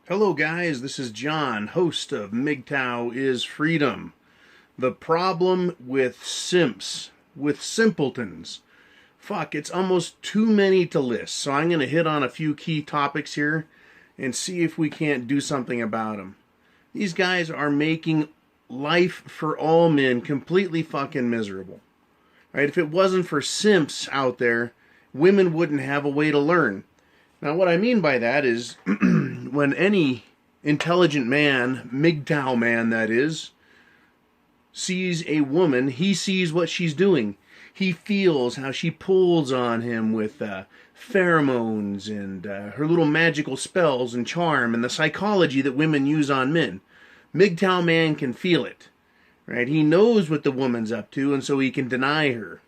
Hello guys, this is John, host of MGTOW is Freedom. The problem with simps, with simpletons. Fuck, it's almost too many to list, so I'm going to hit on a few key topics here and see if we can't do something about them. These guys are making life for all men completely fucking miserable. Right? If it wasn't for simps out there, women wouldn't have a way to learn. Now, what I mean by that is when any intelligent man, MGTOW man that is, sees a woman, he sees what she's doing. He feels how she pulls on him with pheromones and her little magical spells and charm and the psychology that women use on men. MGTOW man can feel it, right? He knows what the woman's up to, and so he can deny her.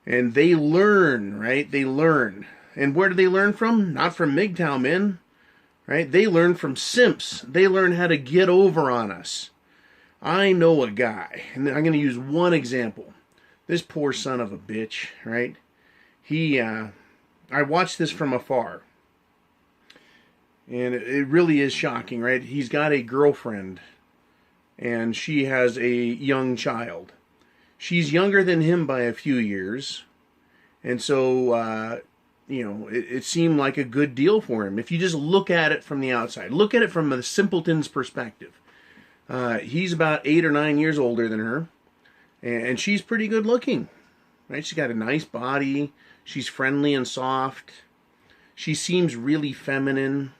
And they learn, right? They learn. And where do they learn from? Not from MGTOW men, right? They learn from simps. They learn how to get over on us. I know a guy, and I'm going to use one example. This poor son of a bitch, right? I watched this from afar. And it really is shocking, right? He's got a girlfriend, and she has a young child. She's younger than him by a few years, and so, it seemed like a good deal for him. If you just look at it from the outside, look at it from a simpleton's perspective. He's about 8 or 9 years older than her, and she's pretty good looking, right? She's got a nice body. She's friendly and soft. She seems really feminine,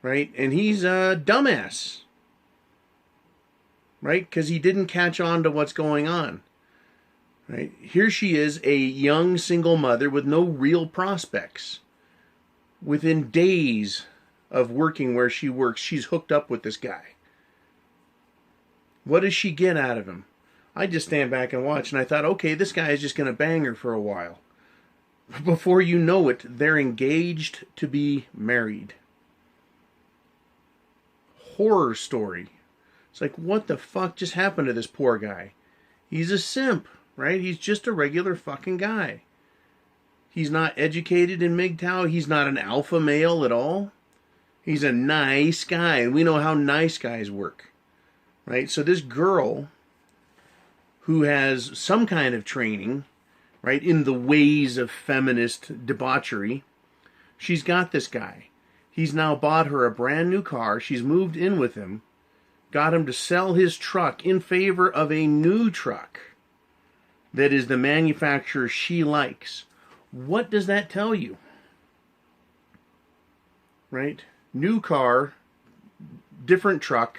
right? And he's a dumbass, right? Because he didn't catch on to what's going on. Right? Here she is, a young single mother with no real prospects. Within days of working where she works, she's hooked up with this guy. What does she get out of him? I just stand back and watch, and I thought, okay, this guy is just going to bang her for a while. Before you know it, they're engaged to be married. Horror story. It's like, what the fuck just happened to this poor guy? He's a simp. Right? He's just a regular fucking guy. He's not educated in MGTOW. He's not an alpha male at all. He's a nice guy, and we know how nice guys work. Right? So this girl who has some kind of training, right, in the ways of feminist debauchery, she's got this guy. He's now bought her a brand new car. She's moved in with him, got him to sell his truck in favor of a new truck that is the manufacturer she likes. What does that tell you? Right? New car, different truck,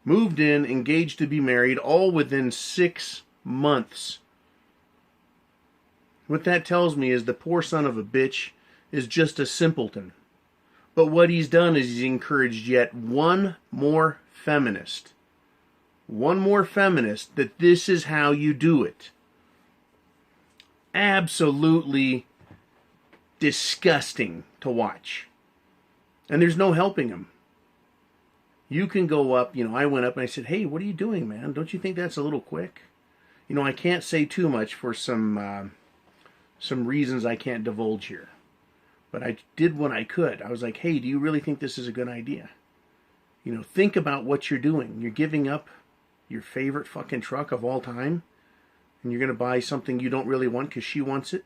moved in, engaged to be married, all within 6 months. What that tells me is the poor son of a bitch is just a simpleton. But what he's done is he's encouraged yet one more feminist. One more feminist that this is how you do it. Absolutely disgusting to watch. And there's no helping him. You can go up, I went up and I said, hey, what are you doing, man? Don't you think that's a little quick? I can't say too much for some reasons I can't divulge here. But I did what I could. I was like, hey, do you really think this is a good idea? Think about what you're doing. You're giving up your favorite fucking truck of all time, and you're going to buy something you don't really want because she wants it?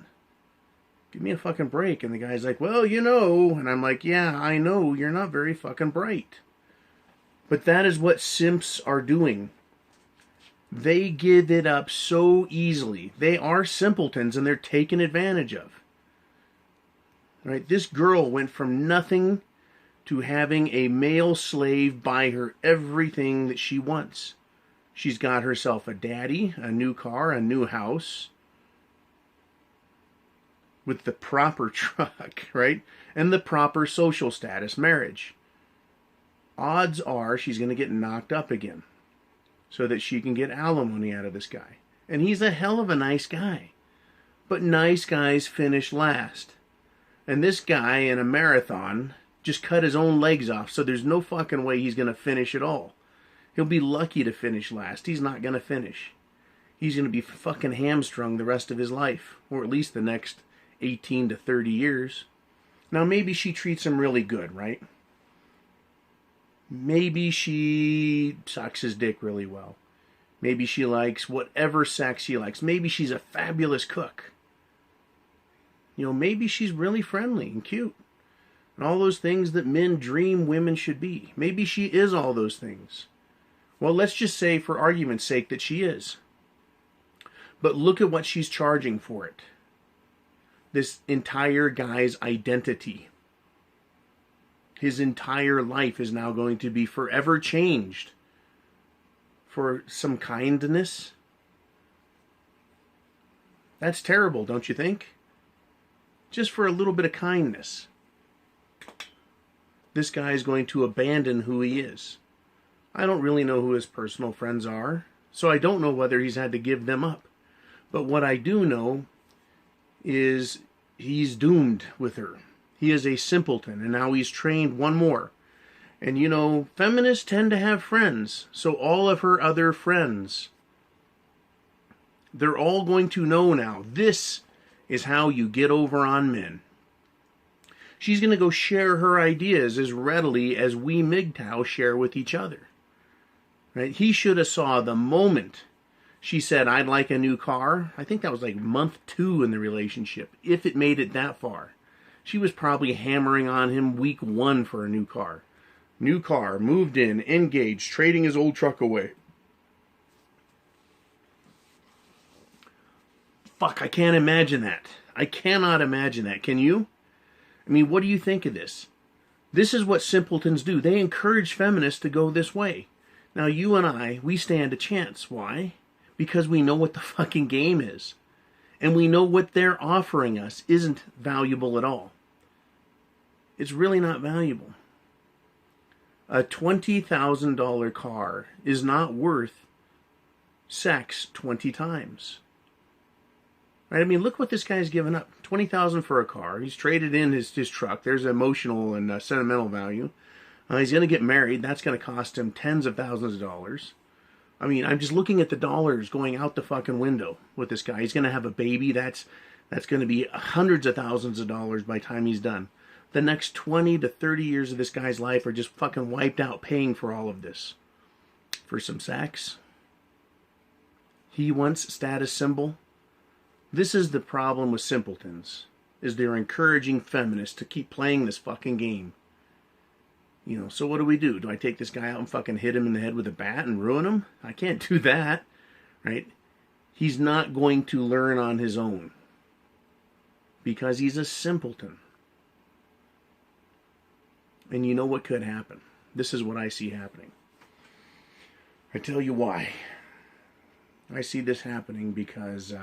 Give me a fucking break. And the guy's like, well, and I'm like, yeah, I know, you're not very fucking bright. But that is what simps are doing. They give it up so easily. They are simpletons, and they're taken advantage of. Right? This girl went from nothing to having a male slave buy her everything that she wants. She's got herself a daddy, a new car, a new house, with the proper truck, right? And the proper social status, marriage. Odds are she's going to get knocked up again so that she can get alimony out of this guy. And he's a hell of a nice guy. But nice guys finish last. And this guy in a marathon just cut his own legs off, so there's no fucking way he's going to finish at all. He'll be lucky to finish last. He's not going to finish. He's going to be fucking hamstrung the rest of his life, or at least the next 18 to 30 years. Now, maybe she treats him really good, right? Maybe she sucks his dick really well. Maybe she likes whatever sex she likes. Maybe she's a fabulous cook. You know, maybe she's really friendly and cute. And all those things that men dream women should be. Maybe she is all those things. Well, let's just say, for argument's sake, that she is. But look at what she's charging for it. This entire guy's identity. His entire life is now going to be forever changed for some kindness. That's terrible, don't you think? Just for a little bit of kindness. This guy is going to abandon who he is. I don't really know who his personal friends are, so I don't know whether he's had to give them up. But what I do know is he's doomed with her. He is a simpleton, and now he's trained one more. And you know, feminists tend to have friends, so all of her other friends, they're all going to know now, this is how you get over on men. She's going to go share her ideas as readily as we MGTOW share with each other. Right? He should have saw the moment she said, I'd like a new car. I think that was like month 2 in the relationship, if it made it that far. She was probably hammering on him week 1 for a new car. New car, moved in, engaged, trading his old truck away. Fuck, I can't imagine that. I cannot imagine that. Can you? I mean, what do you think of this? This is what simpletons do. They encourage feminists to go this way. Now, you and I, we stand a chance. Why? Because we know what the fucking game is. And we know what they're offering us isn't valuable at all. It's really not valuable. A $20,000 car is not worth sex 20 times. Right? I mean, look what this guy's given up. $20,000 for a car. He's traded in his truck. There's emotional and sentimental value. He's going to get married. That's going to cost him tens of thousands of dollars. I mean, I'm just looking at the dollars going out the fucking window with this guy. He's going to have a baby. That's going to be hundreds of thousands of dollars by the time he's done. The next 20 to 30 years of this guy's life are just fucking wiped out paying for all of this. For some sex. He wants status symbol. This is the problem with simpletons, is they're encouraging feminists to keep playing this fucking game. You know, so what do? Do I take this guy out and fucking hit him in the head with a bat and ruin him? I can't do that, right? He's not going to learn on his own because he's a simpleton. And you know what could happen? This is what I see happening. I tell you why. I see this happening because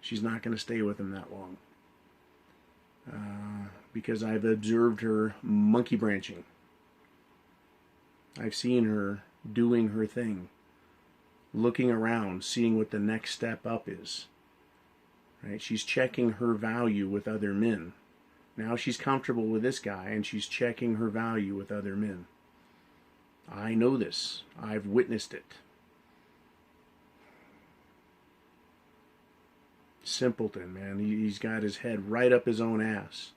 she's not going to stay with him that long. Because I've observed her monkey branching. I've seen her doing her thing. Looking around, seeing what the next step up is. Right? She's checking her value with other men. Now she's comfortable with this guy and she's checking her value with other men. I know this. I've witnessed it. Simpleton, man. He's got his head right up his own ass.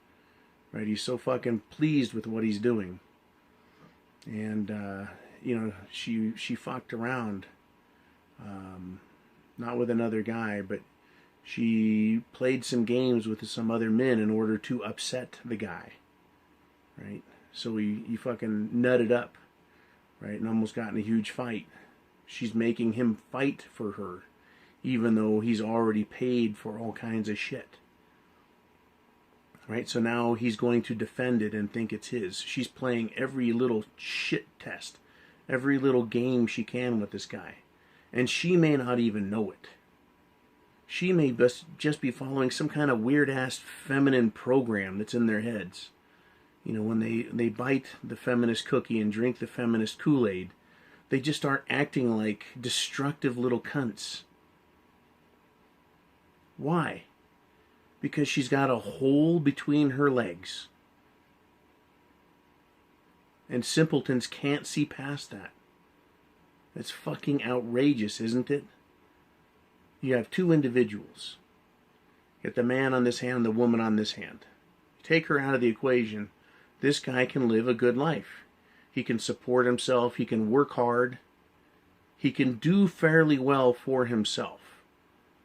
Right? He's so fucking pleased with what he's doing. And, you know, she fucked around. Not with another guy, but she played some games with some other men in order to upset the guy. Right? So he fucking nutted up. Right? And almost got in a huge fight. She's making him fight for her. Even though he's already paid for all kinds of shit. Right? So now he's going to defend it and think it's his. She's playing every little shit test. Every little game she can with this guy. And she may not even know it. She may just be following some kind of weird-ass feminine program that's in their heads. You know, when they bite the feminist cookie and drink the feminist Kool-Aid, they just start acting like destructive little cunts. Why? Because she's got a hole between her legs. And simpletons can't see past that. It's fucking outrageous, isn't it? You have two individuals. You got the man on this hand and the woman on this hand. Take her out of the equation. This guy can live a good life. He can support himself. He can work hard. He can do fairly well for himself.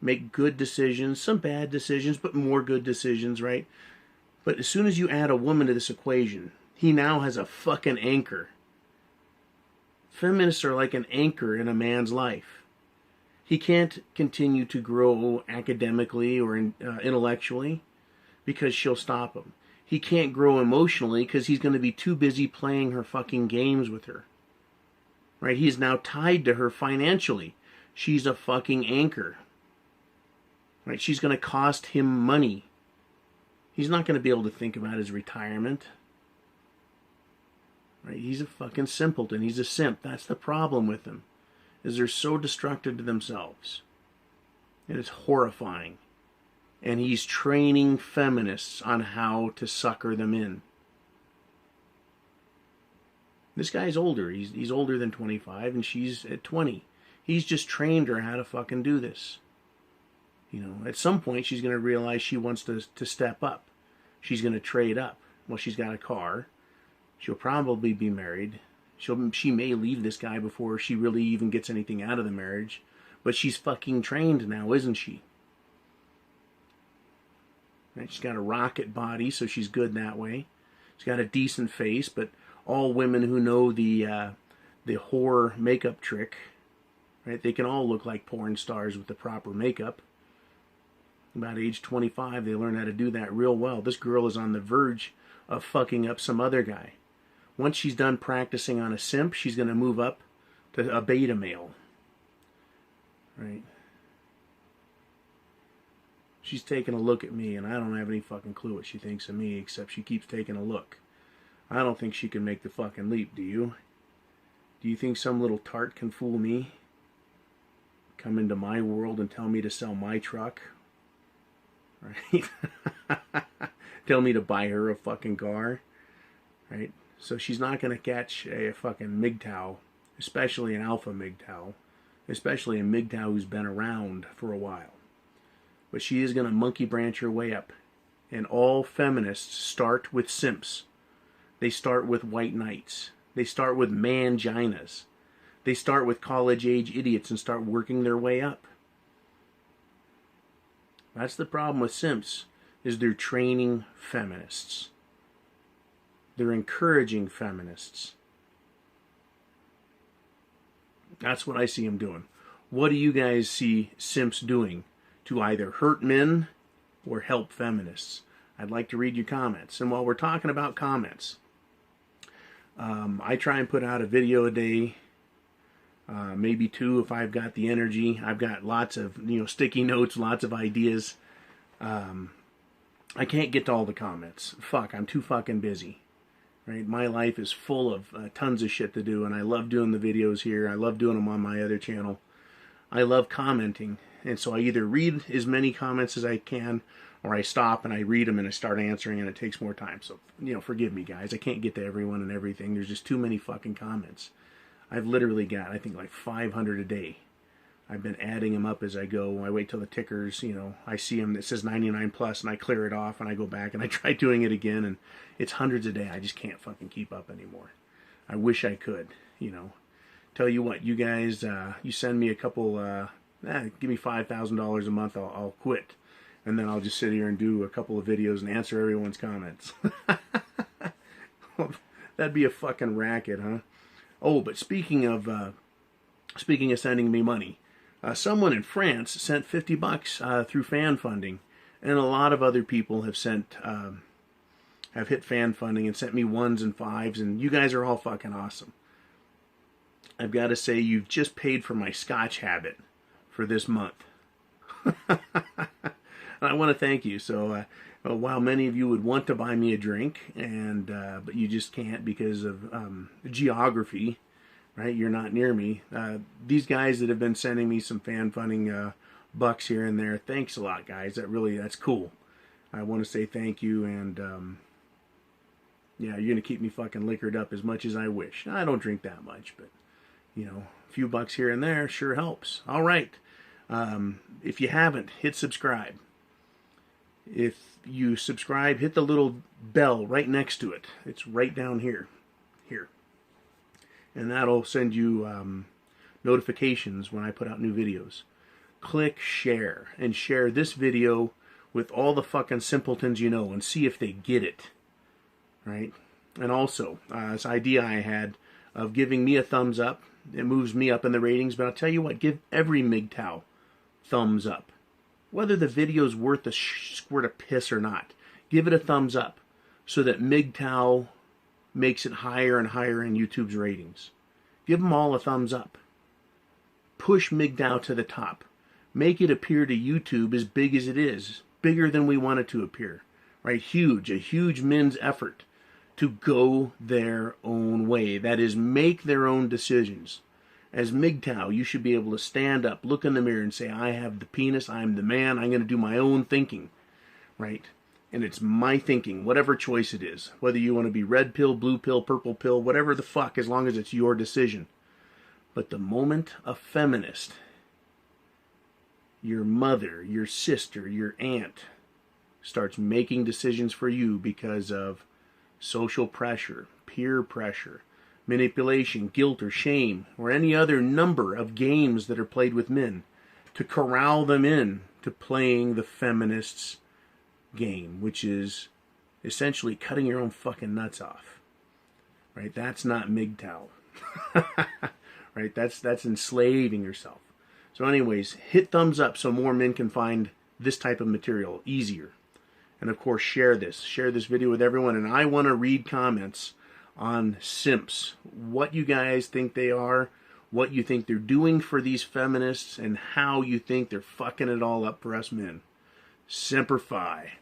Make good decisions, some bad decisions, but more good decisions, right? But as soon as you add a woman to this equation, he now has a fucking anchor. Feminists are like an anchor in a man's life. He can't continue to grow academically or intellectually because she'll stop him. He can't grow emotionally because he's going to be too busy playing her fucking games with her. Right? He's now tied to her financially. She's a fucking anchor. Right? She's going to cost him money. He's not going to be able to think about his retirement. Right? He's a fucking simpleton. He's a simp. That's the problem with him. Is they're so destructive to themselves. And it's horrifying. And he's training feminists on how to sucker them in. This guy's older. He's older than 25 and she's at 20. He's just trained her how to fucking do this. You know, at some point she's going to realize she wants to step up. She's going to trade up. Well, she's got a car. She'll probably be married. She may leave this guy before she really even gets anything out of the marriage. But she's fucking trained now, isn't she? Right? She's got a rocket body, so she's good that way. She's got a decent face, but all women who know the whore makeup trick, right? They can all look like porn stars with the proper makeup. About age 25, they learn how to do that real well. This girl is on the verge of fucking up some other guy. Once she's done practicing on a simp, she's going to move up to a beta male. Right? She's taking a look at me, and I don't have any fucking clue what she thinks of me, except she keeps taking a look. I don't think she can make the fucking leap, do you? Do you think some little tart can fool me? Come into my world and tell me to sell my truck? Right? Tell me to buy her a fucking car? Right? So she's not going to catch a fucking MGTOW, especially an alpha MGTOW, especially a MGTOW who's been around for a while. But she is going to monkey branch her way up. And all feminists start with simps. They start with white knights. They start with manginas. They start with college-age idiots and start working their way up. That's the problem with simps, is they're training feminists. They're encouraging feminists. That's what I see them doing. What do you guys see simps doing to either hurt men or help feminists? I'd like to read your comments. And while we're talking about comments, I try and put out a video a day, maybe two if I've got the energy. I've got lots of sticky notes, lots of ideas. I can't get to all the comments. Fuck, I'm too fucking busy. Right? My life is full of tons of shit to do, and I love doing the videos here. I love doing them on my other channel. I love commenting, and so I either read as many comments as I can, or I stop and I read them and I start answering, and it takes more time. So, forgive me, guys. I can't get to everyone and everything. There's just too many fucking comments. I've literally got, I think, like 500 a day. I've been adding them up as I go. I wait till the tickers, I see them, it says 99 plus, and I clear it off, and I go back, and I try doing it again, and it's hundreds a day. I just can't fucking keep up anymore. I wish I could, Tell you what, you guys, you send me a couple, give me $5,000 a month, I'll quit. And then I'll just sit here and do a couple of videos and answer everyone's comments. That'd be a fucking racket, huh? Oh, but speaking of sending me money, someone in France sent $50 through fan funding, and a lot of other people have have hit fan funding and sent me 1s and 5s, and you guys are all fucking awesome. I've got to say, you've just paid for my scotch habit for this month. I want to thank you. So while many of you would want to buy me a drink, but you just can't because of geography, right? You're not near me. These guys that have been sending me some fan funding bucks here and there, thanks a lot, guys. That's cool. I want to say thank you, and yeah, you're gonna keep me fucking liquored up as much as I wish. I don't drink that much, but a few bucks here and there sure helps. All right. If you haven't, hit subscribe. If you subscribe, hit the little bell right next to it. It's right down here. Here. and that'll send you notifications when I put out new videos. Click share, and share this video with all the fucking simpletons you know, and see if they get it, right? And also, this idea I had of giving me a thumbs up, it moves me up in the ratings, but I'll tell you what, give every MGTOW thumbs up. Whether the video's worth a squirt of piss or not, give it a thumbs up so that MGTOW makes it higher and higher in YouTube's ratings. Give them all a thumbs up. Push MGTOW to the top. Make it appear to YouTube as big as it is, bigger than we want it to appear, right? Huge, a huge men's effort to go their own way. That is, make their own decisions. As MGTOW, you should be able to stand up, look in the mirror, and say, I have the penis, I'm the man, I'm going to do my own thinking, right? And it's my thinking, whatever choice it is. Whether you want to be red pill, blue pill, purple pill, whatever the fuck, as long as it's your decision. But the moment a feminist, your mother, your sister, your aunt, starts making decisions for you because of social pressure, peer pressure, manipulation, guilt or shame, or any other number of games that are played with men to corral them in to playing the feminists' game, which is essentially cutting your own fucking nuts off. Right? That's not MGTOW. Right? That's enslaving yourself. So anyways, hit thumbs up so more men can find this type of material easier. And of course, share this. Share this video with everyone. And I want to read comments on simps. What you guys think they are, what you think they're doing for these feminists, and how you think they're fucking it all up for us men. Semper Fi.